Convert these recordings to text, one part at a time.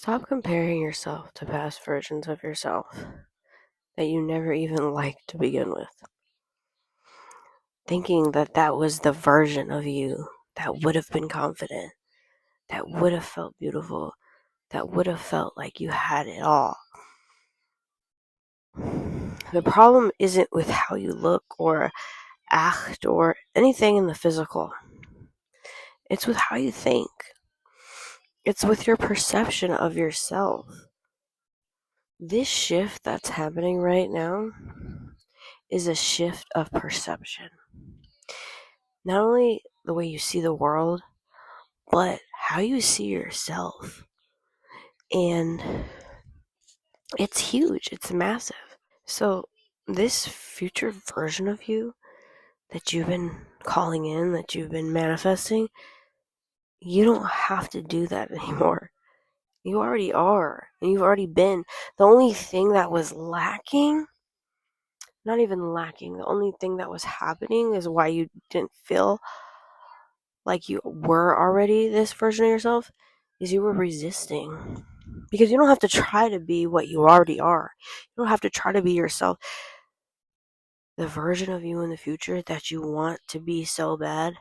Stop comparing yourself to past versions of yourself that you never even liked to begin with. Thinking that that was the version of you that would have been confident, that would have felt beautiful, that would have felt like you had it all. The problem isn't with how you look or act or anything in the physical. It's with how you think. It's with your perception of yourself. This shift that's happening right now is a shift of perception. Not only the way you see the world, but how you see yourself. And it's huge, it's massive. So, this future version of you that you've been calling in, that you've been manifesting, you don't have to do that anymore. You already are, and you've already been. The only thing that was lacking, not even lacking, the only thing that was happening is why you didn't feel like you were already this version of yourself, is you were resisting. Because you don't have to try to be what you already are. You don't have to try to be yourself. The version of you in the future that you want to be so bad,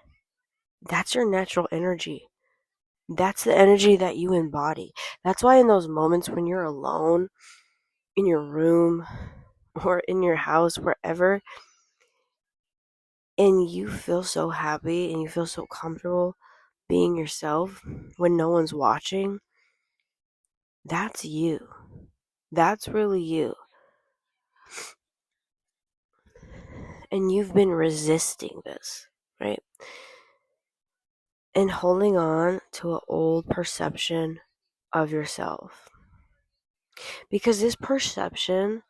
that's your natural energy. That's the energy that you embody. That's why in those moments when you're alone, in your room, or in your house, wherever, and you feel so happy and you feel so comfortable being yourself when no one's watching, that's you. That's really you. And you've been resisting this, right? And holding on to an old perception of yourself. Because this perception,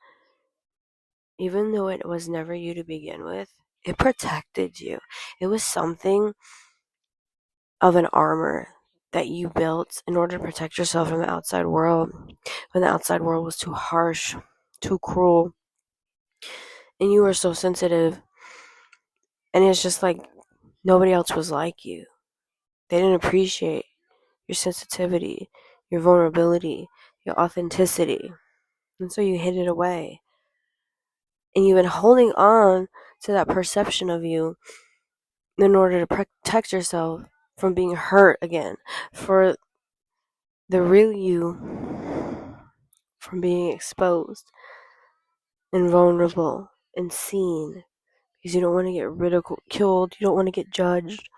even though it was never you to begin with, it protected you. It was something of an armor that you built in order to protect yourself from the outside world when the outside world was too harsh, too cruel, and you were so sensitive. And it's just like nobody else was like you. They didn't appreciate your sensitivity, your vulnerability, your authenticity. And so you hid it away. And you've been holding on to that perception of you in order to protect yourself from being hurt again, for the real you from being exposed and vulnerable and seen, because you don't want to get ridiculed, you don't want to get judged.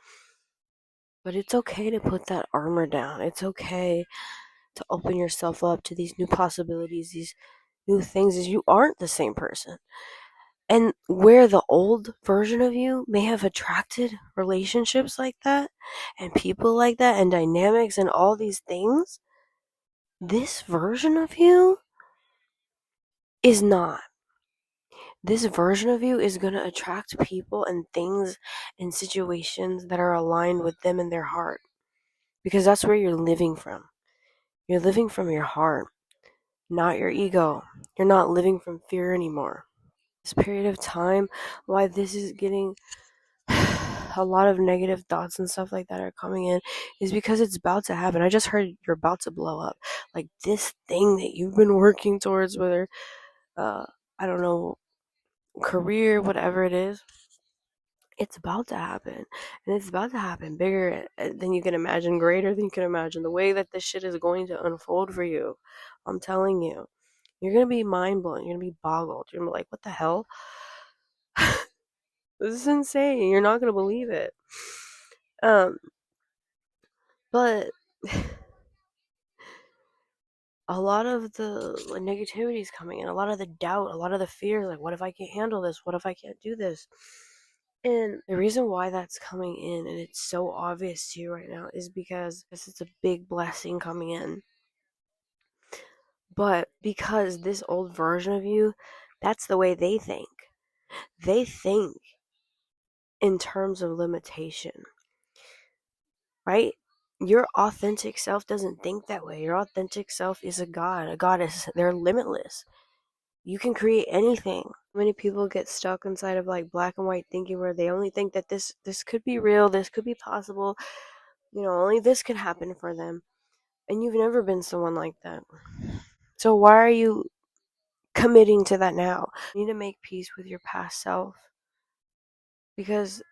But it's okay to put that armor down. It's okay to open yourself up to these new possibilities, these new things, as you aren't the same person. And where the old version of you may have attracted relationships like that and people like that and dynamics and all these things, this version of you is not. This version of you is going to attract people and things and situations that are aligned with them and their heart. Because that's where you're living from. You're living from your heart, not your ego. You're not living from fear anymore. This period of time, why this is getting a lot of negative thoughts and stuff like that are coming in, is because it's about to happen. I just heard you're about to blow up. Like this thing that you've been working towards, whether, I don't know, career, whatever it is, it's about to happen. And it's about to happen bigger than you can imagine, greater than you can imagine. The way that this shit is going to unfold for you, I'm telling you, you're going to be mind blown. You're going to be boggled. You're going to be like, what the hell? This is insane. You're not going to believe it. But a lot of the negativity is coming in, a lot of the doubt, a lot of the fear, like, what if I can't handle this? What if I can't do this? And the reason why that's coming in and it's so obvious to you right now is because it's a big blessing coming in. But because this old version of you, that's the way they think. They think in terms of limitation, right? Your authentic self doesn't think that way. Your authentic self is a god, a goddess. They're limitless. You can create anything. Many people get stuck inside of like black and white thinking, where they only think that this could be real, this could be possible, only this could happen for them. And you've never been someone like that. So why are you committing to that now? You need to make peace with your past self, because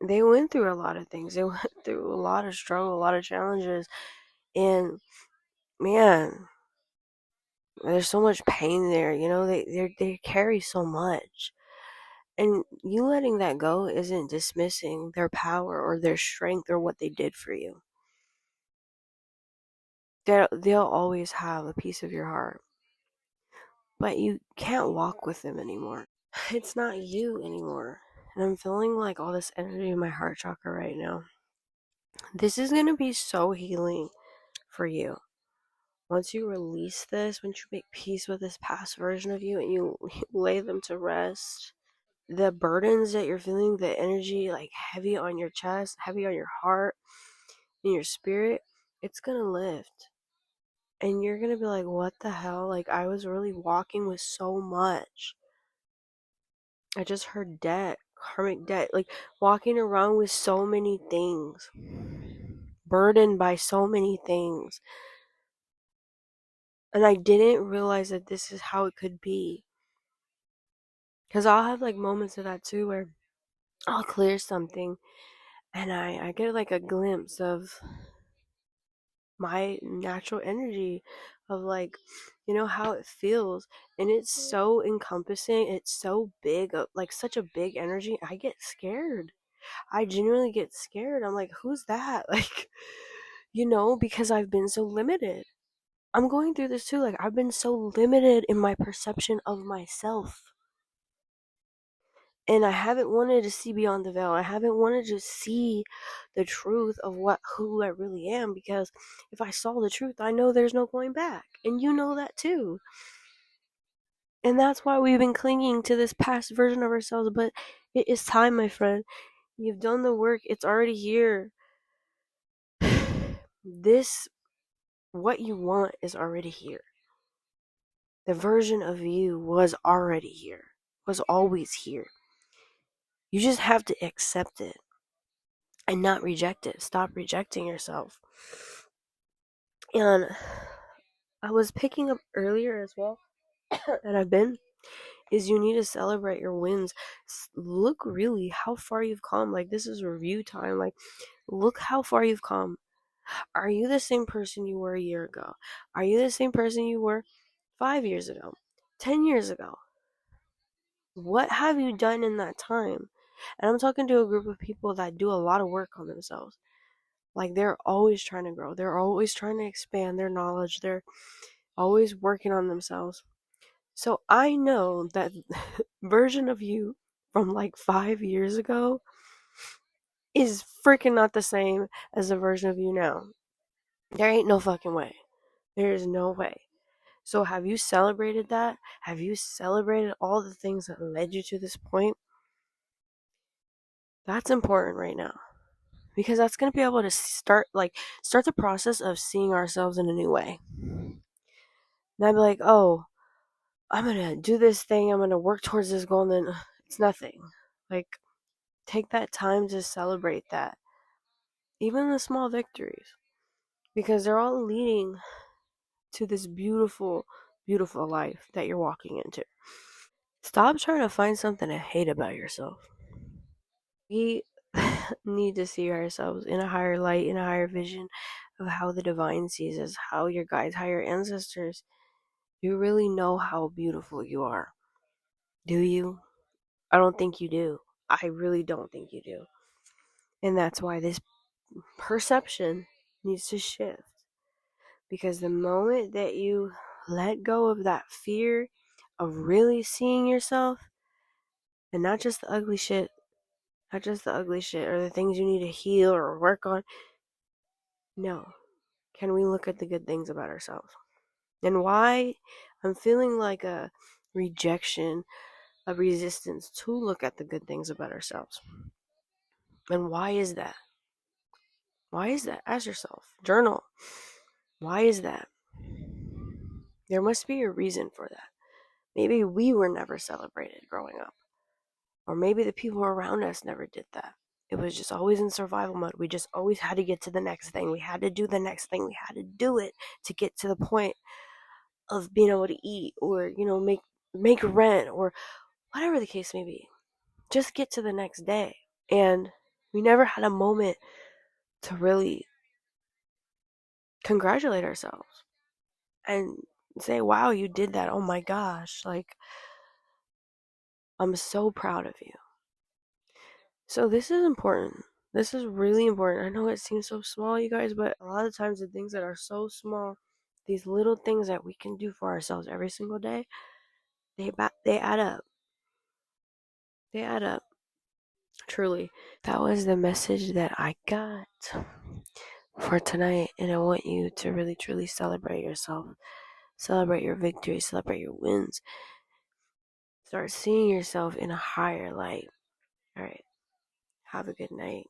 they went through a lot of things. They went through a lot of struggle, a lot of challenges. And man, there's so much pain there, they carry so much. And you letting that go isn't dismissing their power or their strength or what they did for you. They'll always have a piece of your heart, but you can't walk with them anymore. It's not you anymore. And I'm feeling like all this energy in my heart chakra right now. This is going to be so healing for you. Once you release this, once you make peace with this past version of you and you lay them to rest, the burdens that you're feeling, the energy like heavy on your chest, heavy on your heart, in your spirit, it's going to lift. And you're going to be like, what the hell? Like, I was really walking with so much. I just heard debt, karmic debt, like walking around with so many things, burdened by so many things. And I didn't realize that this is how it could be. Because I'll have like moments of that too where I'll clear something and I get like a glimpse of my natural energy of like, how it feels. And it's so encompassing, it's so big, like such a big energy. I get scared. I genuinely get scared. I'm like, who's that? Like, because I've been so limited. I'm going through this too. Like, I've been so limited in my perception of myself. And I haven't wanted to see beyond the veil. I haven't wanted to see the truth of who I really am, because if I saw the truth, I know there's no going back. And you know that too. And that's why we've been clinging to this past version of ourselves. But it is time, my friend. You've done the work. It's already here. This, what you want, is already here. The version of you was already here, was always here. You just have to accept it and not reject it. Stop rejecting yourself. And I was picking up earlier as well, and I've been, is you need to celebrate your wins. Look really how far you've come. Like, this is review time. Like, look how far you've come. Are you the same person you were a year ago? Are you the same person you were 5 years ago? 10 years ago? What have you done in that time? And I'm talking to a group of people that do a lot of work on themselves. Like, they're always trying to grow. They're always trying to expand their knowledge. They're always working on themselves. So I know that version of you from like 5 years ago is freaking not the same as the version of you now. There ain't no fucking way. There is no way. So have you celebrated that? Have you celebrated all the things that led you to this point? That's important right now. Because that's going to be able to start the process of seeing ourselves in a new way. And I'd be like, oh, I'm going to do this thing. I'm going to work towards this goal. And then it's nothing. Like, take that time to celebrate that. Even the small victories. Because they're all leading to this beautiful, beautiful life that you're walking into. Stop trying to find something to hate about yourself. We need to see ourselves in a higher light, in a higher vision of how the divine sees us, how your guides, how your ancestors. You really know how beautiful you are. Do you? I don't think you do. I really don't think you do. And that's why this perception needs to shift. Because the moment that you let go of that fear of really seeing yourself, and not just the ugly shit, not just the ugly shit or the things you need to heal or work on. No. Can we look at the good things about ourselves? And why I'm feeling like a rejection, a resistance to look at the good things about ourselves. And why is that? Why is that? Ask yourself. Journal. Why is that? There must be a reason for that. Maybe we were never celebrated growing up. Or maybe the people around us never did that. It was just always in survival mode. We just always had to get to the next thing. We had to do the next thing. We had to do it to get to the point of being able to eat, or make rent, or whatever the case may be. Just get to the next day. And we never had a moment to really congratulate ourselves and say, wow, you did that. Oh my gosh. Like, I'm so proud of you. So this is important. This is really important. I know it seems so small, you guys, but a lot of times the things that are so small, these little things that we can do for ourselves every single day, they add up. They add up. Truly. That was the message that I got for tonight, and I want you to really truly celebrate yourself. Celebrate your victories, celebrate your wins. Start seeing yourself in a higher light. All right. Have a good night.